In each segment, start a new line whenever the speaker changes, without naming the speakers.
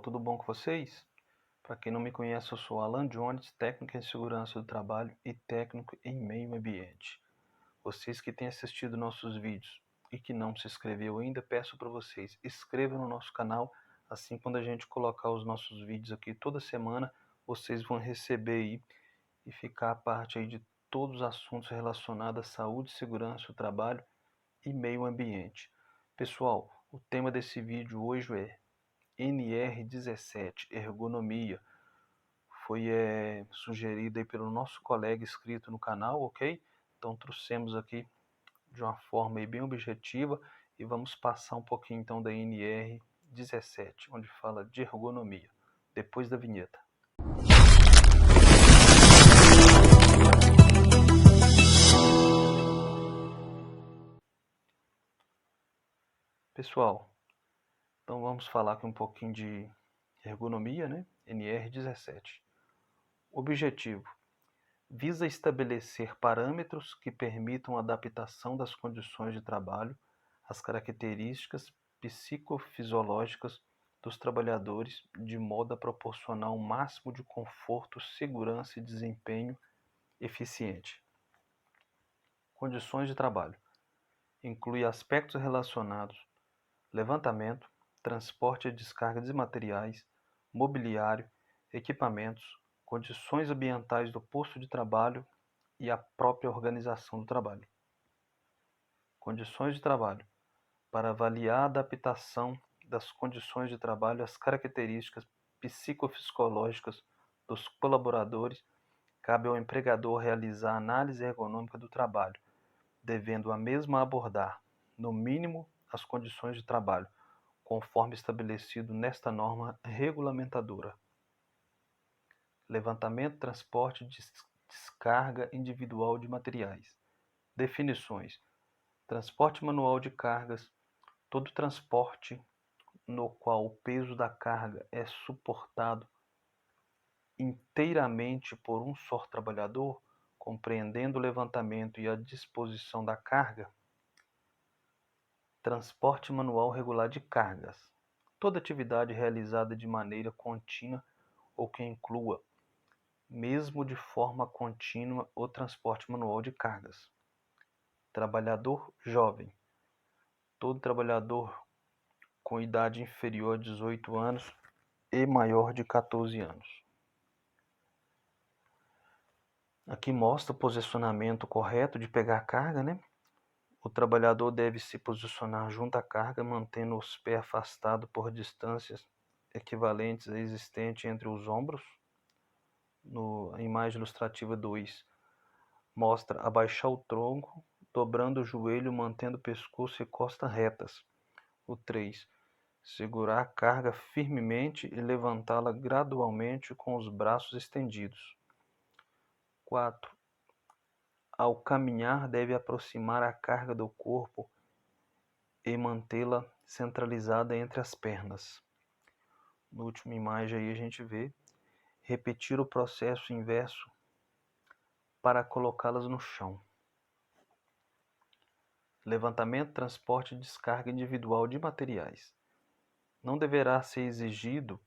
tudo bom com vocês? Para quem não me conhece, eu sou Alan Jones, técnico em segurança do trabalho e técnico em meio ambiente. Vocês que têm assistido nossos vídeos e que não se inscreveu ainda, peço para vocês, inscrevam no nosso canal, assim quando a gente colocar os nossos vídeos aqui toda semana, vocês vão receber aí e ficar a parte aí de todos os assuntos relacionados à saúde, segurança do trabalho e meio ambiente. Pessoal, o tema desse vídeo hoje é NR17, ergonomia. Foi sugerido aí pelo nosso colega inscrito no canal, ok? Então trouxemos aqui de uma forma aí bem objetiva e vamos passar um pouquinho então da NR17, onde fala de ergonomia, depois da vinheta. Pessoal, então vamos falar aqui um pouquinho de ergonomia, né? NR17. Objetivo: visa estabelecer parâmetros que permitam a adaptação das condições de trabalho às características psicofisiológicas dos trabalhadores, de modo a proporcionar um máximo de conforto, segurança e desempenho eficiente. Condições de trabalho: inclui aspectos relacionados levantamento, transporte e descarga de materiais, mobiliário, equipamentos, condições ambientais do posto de trabalho e a própria organização do trabalho. Condições de trabalho: para avaliar a adaptação das condições de trabalho às características psicofisiológicas dos colaboradores, cabe ao empregador realizar a análise ergonômica do trabalho, devendo a mesma abordar, no mínimo, as condições de trabalho, conforme estabelecido nesta norma regulamentadora. Levantamento, transporte e descarga individual de materiais. Definições: transporte manual de cargas: todo transporte no qual o peso da carga é suportado inteiramente por um só trabalhador, compreendendo o levantamento e a disposição da carga. Transporte manual regular de cargas: toda atividade realizada de maneira contínua ou que inclua, mesmo de forma contínua, o transporte manual de cargas. Trabalhador jovem: todo trabalhador com idade inferior a 18 anos e maior de 14 anos. Aqui mostra o posicionamento correto de pegar a carga, né? O trabalhador deve se posicionar junto à carga, mantendo os pés afastados por distâncias equivalentes à existente entre os ombros. A imagem ilustrativa 2 mostra abaixar o tronco, dobrando o joelho, mantendo o pescoço e costa retas. O 3, segurar a carga firmemente e levantá-la gradualmente com os braços estendidos. 4, ao caminhar, deve aproximar a carga do corpo e mantê-la centralizada entre as pernas. Na última imagem aí a gente vê repetir o processo inverso para colocá-las no chão. Levantamento, transporte e descarga individual de materiais. Não deverá ser exigido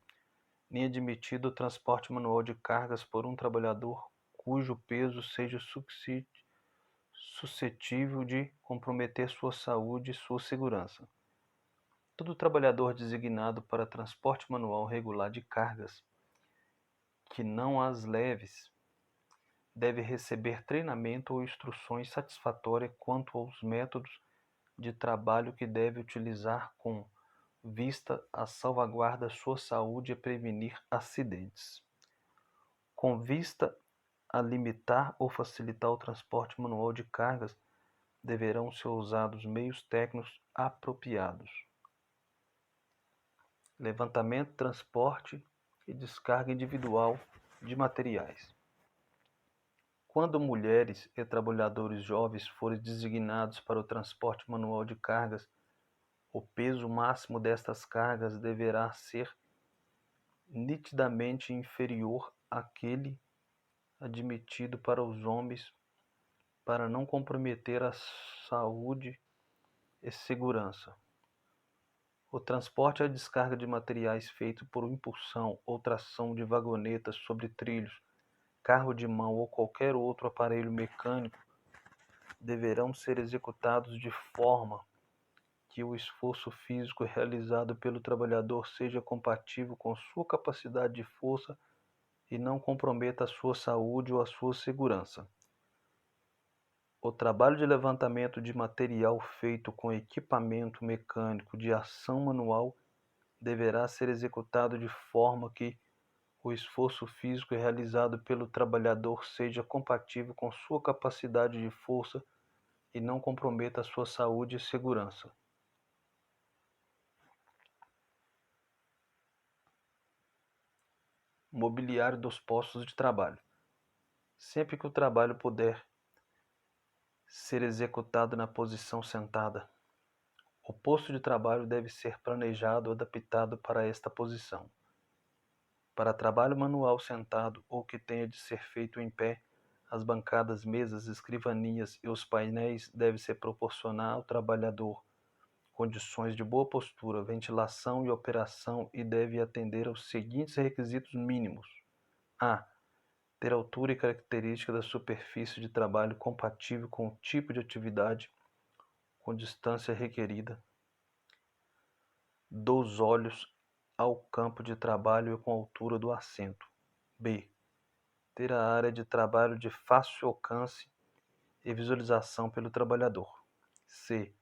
nem admitido o transporte manual de cargas por um trabalhador cujo peso seja suscetível de comprometer sua saúde e sua segurança. Todo trabalhador designado para transporte manual regular de cargas, que não as leves, deve receber treinamento ou instruções satisfatórias quanto aos métodos de trabalho que deve utilizar com vista à salvaguarda da sua saúde e prevenir acidentes. Com vista a limitar ou facilitar o transporte manual de cargas, deverão ser usados meios técnicos apropriados. Levantamento, transporte e descarga individual de materiais. Quando mulheres e trabalhadores jovens forem designados para o transporte manual de cargas, o peso máximo destas cargas deverá ser nitidamente inferior àquele admitido para os homens, para não comprometer a saúde e segurança. O transporte e a descarga de materiais feito por impulsão ou tração de vagonetas sobre trilhos, carro de mão ou qualquer outro aparelho mecânico deverão ser executados de forma que o esforço físico realizado pelo trabalhador seja compatível com sua capacidade de força e não comprometa a sua saúde ou a sua segurança. O trabalho de levantamento de material feito com equipamento mecânico de ação manual deverá ser executado de forma que o esforço físico realizado pelo trabalhador seja compatível com sua capacidade de força e não comprometa a sua saúde e segurança. Mobiliário dos postos de trabalho. Sempre que o trabalho puder ser executado na posição sentada, o posto de trabalho deve ser planejado ou adaptado para esta posição. Para trabalho manual sentado ou que tenha de ser feito em pé, as bancadas, mesas, escrivanias e os painéis devem ser proporcionar ao trabalhador condições de boa postura, ventilação e operação e deve atender aos seguintes requisitos mínimos: a. Ter altura e característica da superfície de trabalho compatível com o tipo de atividade, com distância requerida dos olhos ao campo de trabalho e com a altura do assento. B. Ter a área de trabalho de fácil alcance e visualização pelo trabalhador. C.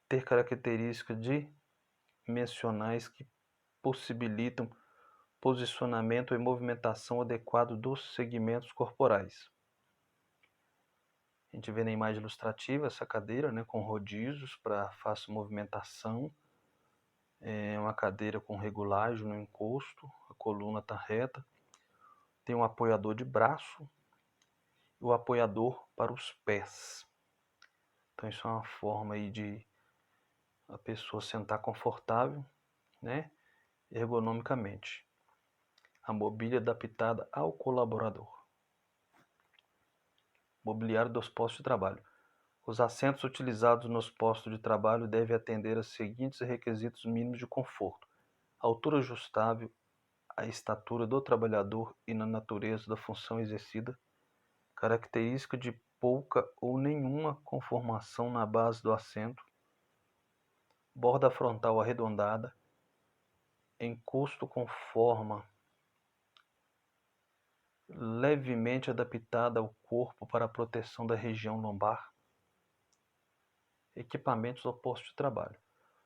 Ter características dimensionais que possibilitam posicionamento e movimentação adequado dos segmentos corporais. A gente vê na imagem ilustrativa essa cadeira, né, com rodízios para fácil movimentação. É uma cadeira com regulagem no encosto, a coluna está reta. Tem um apoiador de braço e o apoiador para os pés. Então isso é uma forma aí de a pessoa sentar confortável, né, ergonomicamente. A mobília adaptada ao colaborador. Mobiliário dos postos de trabalho. Os assentos utilizados nos postos de trabalho devem atender aos seguintes requisitos mínimos de conforto: altura ajustável à estatura do trabalhador e na natureza da função exercida, característica de pouca ou nenhuma conformação na base do assento, borda frontal arredondada, encosto com forma levemente adaptada ao corpo para a proteção da região lombar. Equipamentos ao posto de trabalho.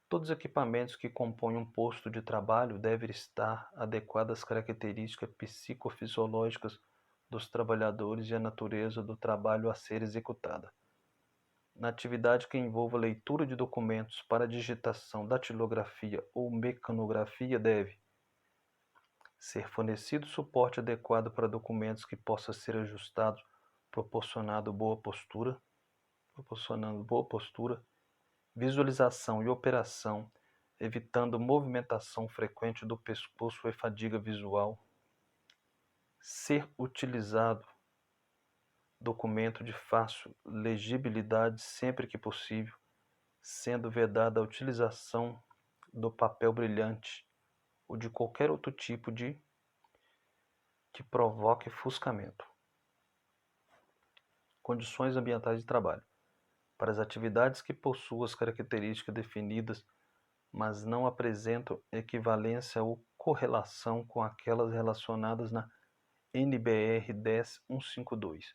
Todos os equipamentos que compõem um posto de trabalho devem estar adequados às características psicofisiológicas dos trabalhadores e à natureza do trabalho a ser executada. Na atividade que envolva leitura de documentos para digitação, datilografia ou mecanografia, deve ser fornecido suporte adequado para documentos que possa ser ajustado, proporcionando boa postura, visualização e operação, evitando movimentação frequente do pescoço e fadiga visual. Ser utilizado documento de fácil legibilidade sempre que possível, sendo vedada a utilização do papel brilhante ou de qualquer outro tipo de que provoque ofuscamento. Condições ambientais de trabalho. Para as atividades que possuam as características definidas, mas não apresentam equivalência ou correlação com aquelas relacionadas na NBR 10152.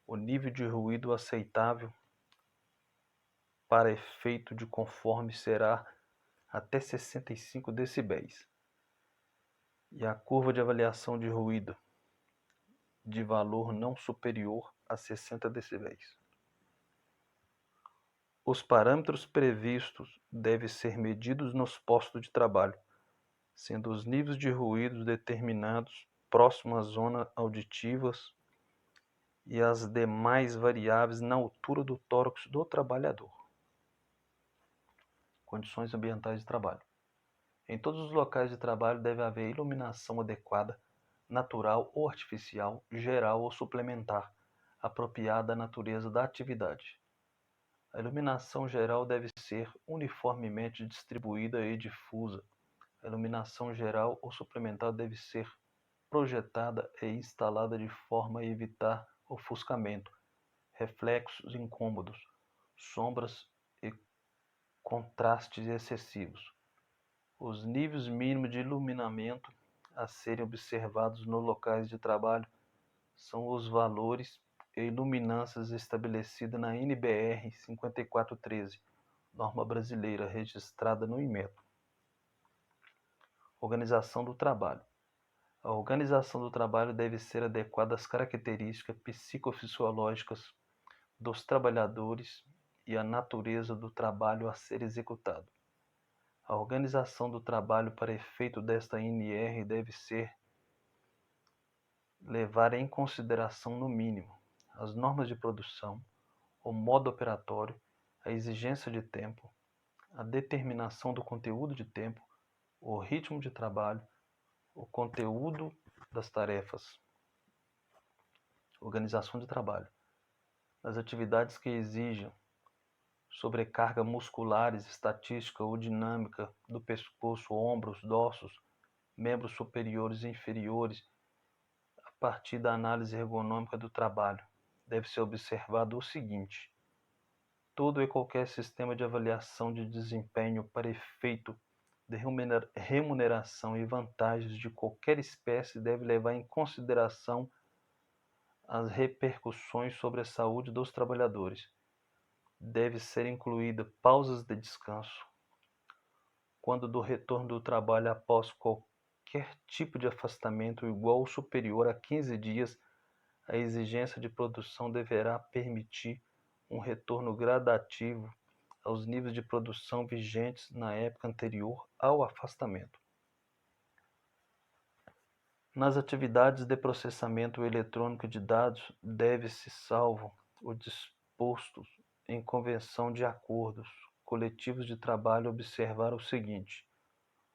O nível de ruído aceitável para efeito de conforme será até 65 decibéis. E a curva de avaliação de ruído de valor não superior a 60 decibéis. Os parâmetros previstos devem ser medidos nos postos de trabalho, sendo os níveis de ruído determinados próximos às zonas auditivas e as demais variáveis na altura do tórax do trabalhador. Condições ambientais de trabalho. Em todos os locais de trabalho deve haver iluminação adequada, natural ou artificial, geral ou suplementar, apropriada à natureza da atividade. A iluminação geral deve ser uniformemente distribuída e difusa. A iluminação geral ou suplementar deve ser projetada e instalada de forma a evitar ofuscamento, reflexos incômodos, sombras e contrastes excessivos. Os níveis mínimos de iluminamento a serem observados nos locais de trabalho são os valores e iluminâncias estabelecidos na NBR 5413, norma brasileira registrada no Inmetro. Organização do trabalho. A organização do trabalho deve ser adequada às características psicofisiológicas dos trabalhadores e à natureza do trabalho a ser executado. A organização do trabalho para efeito desta NR deve ser levar em consideração, no mínimo, as normas de produção, o modo operatório, a exigência de tempo, a determinação do conteúdo de tempo, o ritmo de trabalho, o conteúdo das tarefas. Organização de trabalho. Nas atividades que exijam sobrecarga musculares, estatística ou dinâmica do pescoço, ombros, dorsos, membros superiores e inferiores, a partir da análise ergonômica do trabalho, deve ser observado o seguinte: todo e qualquer sistema de avaliação de desempenho para efeito de remuneração e vantagens de qualquer espécie deve levar em consideração as repercussões sobre a saúde dos trabalhadores. Deve ser incluída pausas de descanso, quando do retorno do trabalho após qualquer tipo de afastamento igual ou superior a 15 dias, a exigência de produção deverá permitir um retorno gradativo aos níveis de produção vigentes na época anterior ao afastamento. Nas atividades de processamento eletrônico de dados, deve-se, salvo o disposto em convenção de acordos coletivos de trabalho, observar o seguinte: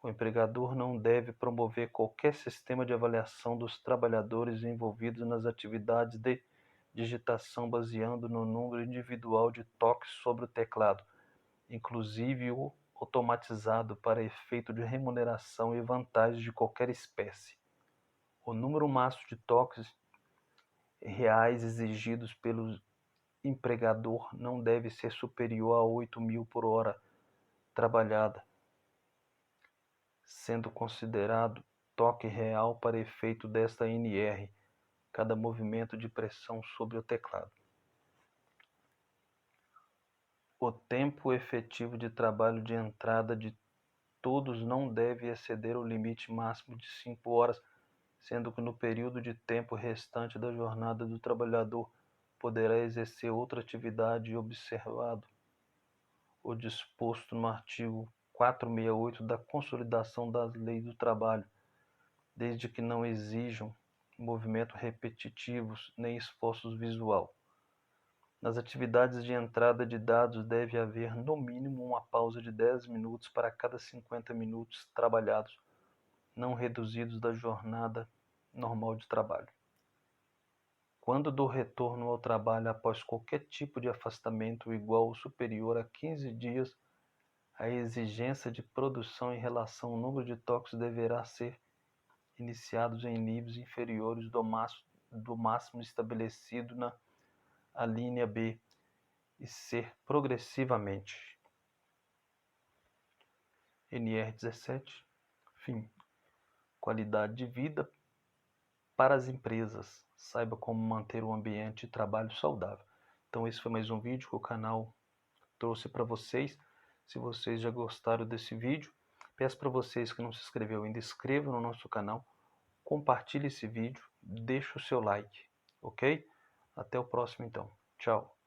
o empregador não deve promover qualquer sistema de avaliação dos trabalhadores envolvidos nas atividades de digitação baseando no número individual de toques sobre o teclado, inclusive o automatizado para efeito de remuneração e vantagens de qualquer espécie. O número máximo de toques reais exigidos pelo empregador não deve ser superior a 8.000 por hora trabalhada, sendo considerado toque real para efeito desta NR, cada movimento de pressão sobre o teclado. O tempo efetivo de trabalho de entrada de todos não deve exceder o limite máximo de 5 horas, sendo que no período de tempo restante da jornada do trabalhador poderá exercer outra atividade, observado o disposto no artigo 468 da Consolidação das Leis do Trabalho, desde que não exijam movimentos repetitivos nem esforços visual. Nas atividades de entrada de dados deve haver no mínimo uma pausa de 10 minutos para cada 50 minutos trabalhados, não reduzidos da jornada normal de trabalho. Quando do retorno ao trabalho após qualquer tipo de afastamento igual ou superior a 15 dias, a exigência de produção em relação ao número de toques deverá ser iniciados em níveis inferiores do máximo estabelecido na alínea B e ser progressivamente. NR17. Fim. Qualidade de vida para as empresas. Saiba como manter um ambiente de trabalho saudável. Então esse foi mais um vídeo que o canal trouxe para vocês. Se vocês já gostaram desse vídeo, peço para vocês que não se inscreveram ainda, inscrevam no nosso canal, compartilhe esse vídeo, deixe o seu like, ok? Até o próximo então. Tchau.